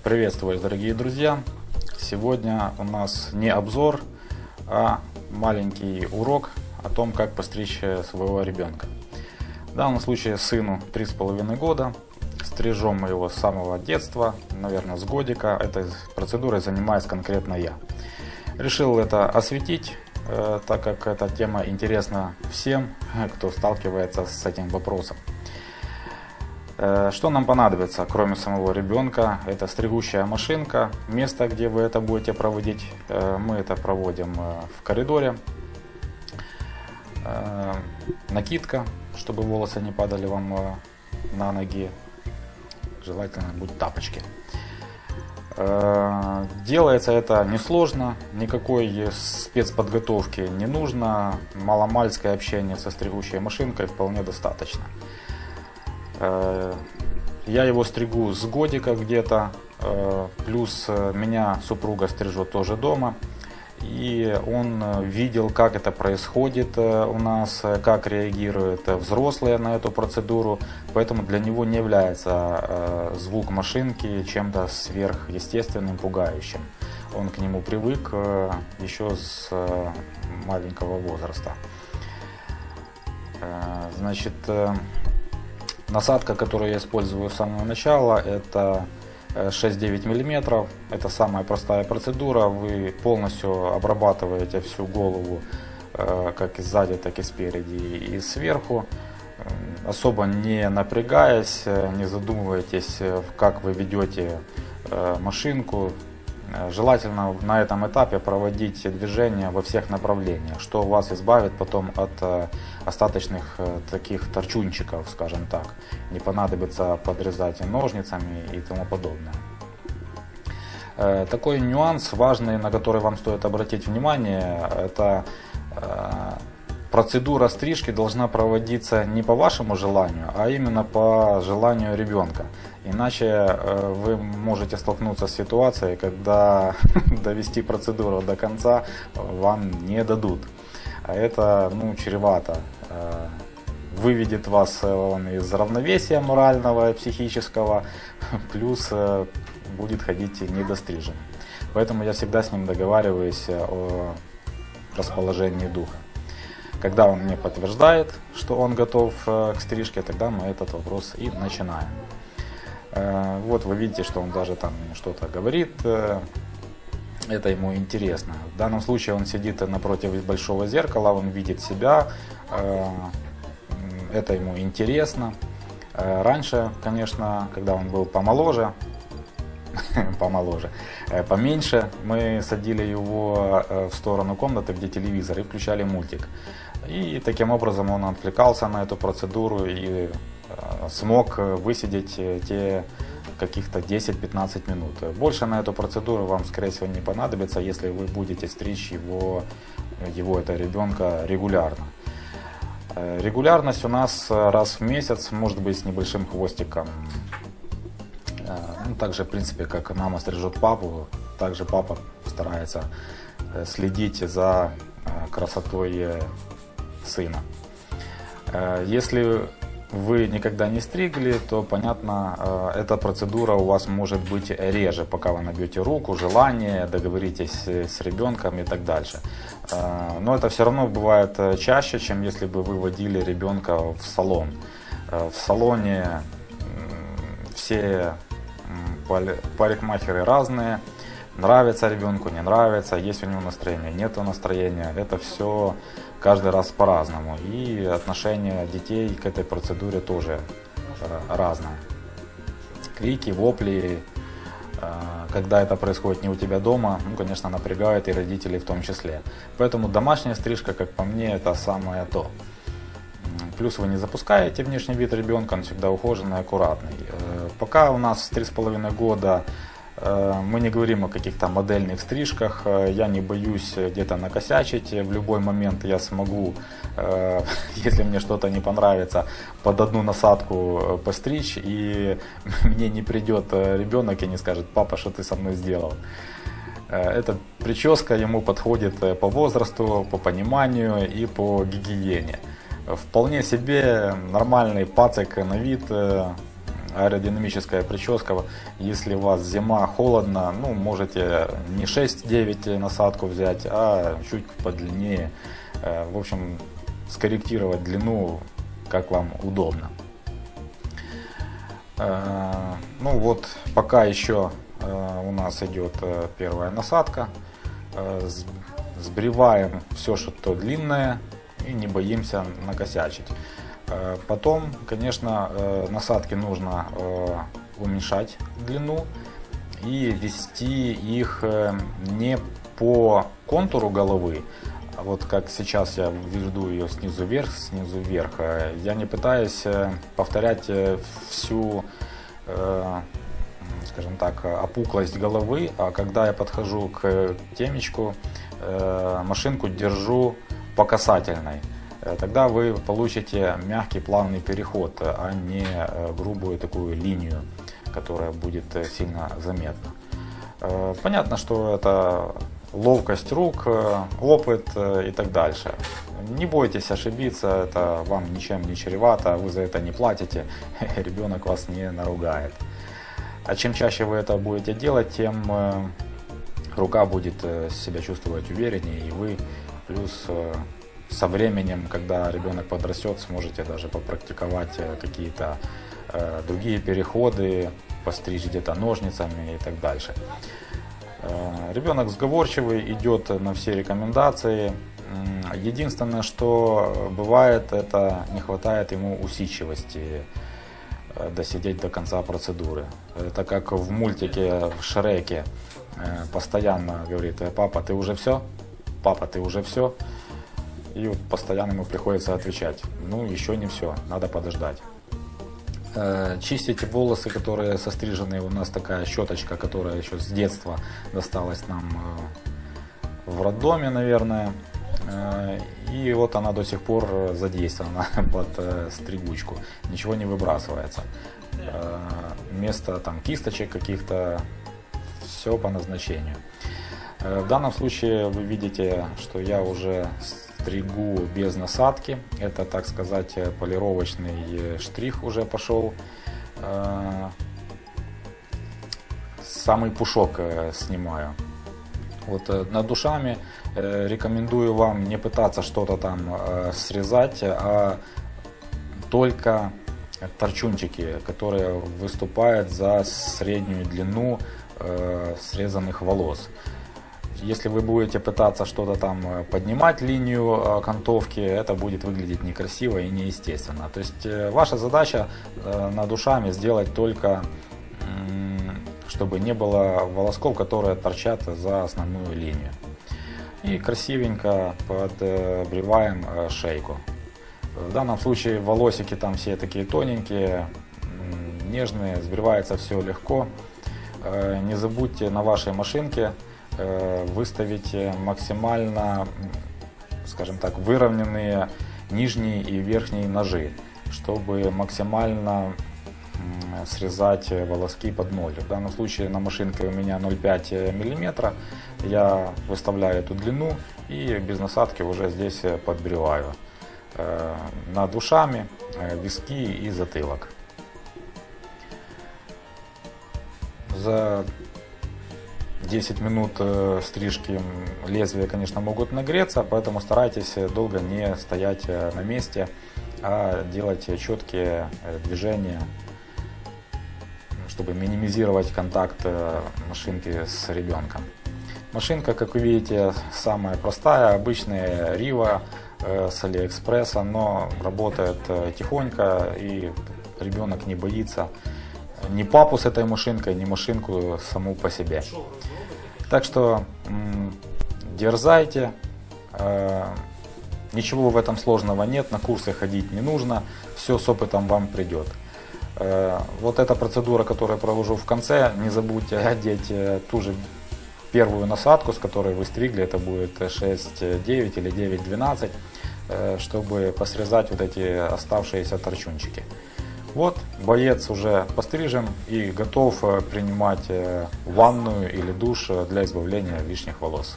Приветствую вас, дорогие друзья! Сегодня у нас не обзор, а маленький урок о том, как постричь своего ребенка. В данном случае сыну 3,5 года. Стрижем мы его с самого детства, наверное, с годика. Этой процедурой занимаюсь конкретно я. Решил это осветить, так как эта тема интересна всем, кто сталкивается с этим вопросом. Что нам понадобится, кроме самого ребенка? Это стригущая машинка, место, где вы это будете проводить. Мы это проводим в коридоре. Накидка, чтобы волосы не падали вам на ноги. Желательно будут тапочки. Делается это несложно, никакой спецподготовки не нужно. Маломальское общение со стригущей машинкой вполне достаточно. Я его стригу с годика где-то, плюс меня супруга стрижет тоже дома. И он видел, как это происходит у нас, как реагируют взрослые на эту процедуру. Поэтому для него не является звук машинки чем-то сверхъестественным, пугающим. Он к нему привык еще с маленького возраста. Значит, насадка, которую я использую с самого начала, это 6-9 мм. Это самая простая процедура. Вы полностью обрабатываете всю голову, как и сзади, так и спереди и сверху. Особо не напрягаясь, не задумывайтесь, как вы ведете машинку. Желательно на этом этапе проводить движения во всех направлениях, что вас избавит потом от остаточных таких торчунчиков, скажем так. Не понадобится подрезать ножницами и тому подобное. Такой нюанс важный, на который вам стоит обратить внимание, это процедура стрижки должна проводиться не по вашему желанию, а именно по желанию ребенка. Иначе вы можете столкнуться с ситуацией, когда довести процедуру до конца вам не дадут. А это чревато. Выведет вас он из равновесия морального и психического, плюс будет ходить недостриженным. Поэтому я всегда с ним договариваюсь о расположении духа. Когда он мне подтверждает, что он готов к стрижке, тогда мы этот вопрос и начинаем. Вот вы видите, что он даже там что-то говорит, это ему интересно. В данном случае он сидит напротив большого зеркала, он видит себя, это ему интересно. Раньше, конечно, когда он был помоложе, поменьше, мы садили его в сторону комнаты, где телевизор, и включали мультик. И таким образом он отвлекался на эту процедуру и смог высидеть те каких-то 10-15 минут. Больше на эту процедуру вам, скорее всего, не понадобится, если вы будете стричь его это ребенка, регулярно. Регулярность у нас раз в месяц, может быть, с небольшим хвостиком. Также, в принципе, как мама стрижет папу, также папа старается следить за красотой сына. Если вы никогда не стригли, то, понятно, эта процедура у вас может быть реже, пока вы набьете руку, желание, договоритесь с ребенком и так дальше. Но это все равно бывает чаще, чем если бы вы водили ребенка в салон. В салоне все парикмахеры разные, нравится ребенку, не нравится, есть у него настроение, нет настроения, это все каждый раз по-разному. И отношение детей к этой процедуре тоже разное. Крики, вопли, когда это происходит не у тебя дома, конечно, напрягает и родителей в том числе. Поэтому домашняя стрижка, как по мне, это самое то. Плюс вы не запускаете внешний вид ребенка, он всегда ухоженный, аккуратный. Пока у нас 3,5 года мы не говорим о каких-то модельных стрижках, я не боюсь где-то накосячить, в любой момент я смогу, если мне что-то не понравится, под одну насадку постричь, и мне не придет ребенок и не скажет: папа, что ты со мной сделал. Эта прическа ему подходит по возрасту, по пониманию и по гигиене. Вполне себе нормальный пацик на вид, аэродинамическая прическа. Если у вас зима, холодно, ну, можете не 6-9 насадку взять, а чуть подлиннее. В общем, скорректировать длину, как вам удобно. Ну вот, пока еще у нас идет первая насадка. Сбриваем все, что длинное, и не боимся накосячить. Потом, конечно, насадки нужно уменьшать длину и вести их не по контуру головы, а вот как сейчас я веду ее снизу вверх, снизу вверх. Я не пытаюсь повторять всю, скажем так, опуклость головы, а когда я подхожу к темечку, машинку держу по касательной. Тогда вы получите мягкий плавный переход, а не грубую такую линию, которая будет сильно заметна. Понятно, что это ловкость рук, опыт и так дальше. Не бойтесь ошибиться, это вам ничем не чревато, вы за это не платите, ребенок вас не наругает. А чем чаще вы это будете делать, тем рука будет себя чувствовать увереннее, и вы плюс со временем, когда ребенок подрастет, сможете даже попрактиковать какие-то другие переходы, постричь где-то ножницами и так дальше. Ребенок сговорчивый, идет на все рекомендации. Единственное, что бывает, это не хватает ему усидчивости досидеть до конца процедуры. Это как в мультике в Шреке постоянно говорит: папа, ты уже все? Папа, ты уже все? И вот постоянно ему приходится отвечать: ну, еще не все, надо подождать. Чистить волосы, которые сострижены, у нас такая щеточка, которая еще с детства досталась нам в роддоме, наверное. И вот она до сих пор задействована под стригучку, ничего не выбрасывается. Вместо там кисточек каких-то, все по назначению. В данном случае вы видите, что я уже стригу без насадки. Это, так сказать, полировочный штрих уже пошел. Самый пушок снимаю. Вот над ушами рекомендую вам не пытаться что-то там срезать, а только торчунчики, которые выступают за среднюю длину срезанных волос. Если вы будете пытаться что-то там поднимать линию окантовки, это будет выглядеть некрасиво и неестественно. То есть ваша задача над ушами сделать только, чтобы не было волосков, которые торчат за основную линию. И красивенько подбриваем шейку. В данном случае волосики там все такие тоненькие, нежные, сбривается все легко. Не забудьте на вашей машинке выставить максимально, скажем так, выровненные нижние и верхние ножи, чтобы максимально срезать волоски под нолью. В данном случае на машинке у меня 0,5 мм. Я выставляю эту длину и без насадки уже здесь подбриваю над ушами, виски и затылок. За 10 минут стрижки лезвия, конечно, могут нагреться, поэтому старайтесь долго не стоять на месте, а делать четкие движения, чтобы минимизировать контакт машинки с ребенком. Машинка, как вы видите, самая простая, обычная Riva с Алиэкспресса, но работает тихонько, и ребенок не боится ни папу с этой машинкой, ни машинку саму по себе. Так что дерзайте, ничего в этом сложного нет, на курсы ходить не нужно, все с опытом вам придет. Вот эта процедура, которую я провожу в конце, не забудьте одеть ту же первую насадку, с которой вы стригли, это будет 6-9 или 9-12, чтобы посрезать вот эти оставшиеся торчунчики. Вот, боец уже пострижен и готов принимать ванную или душ для избавления лишних волос.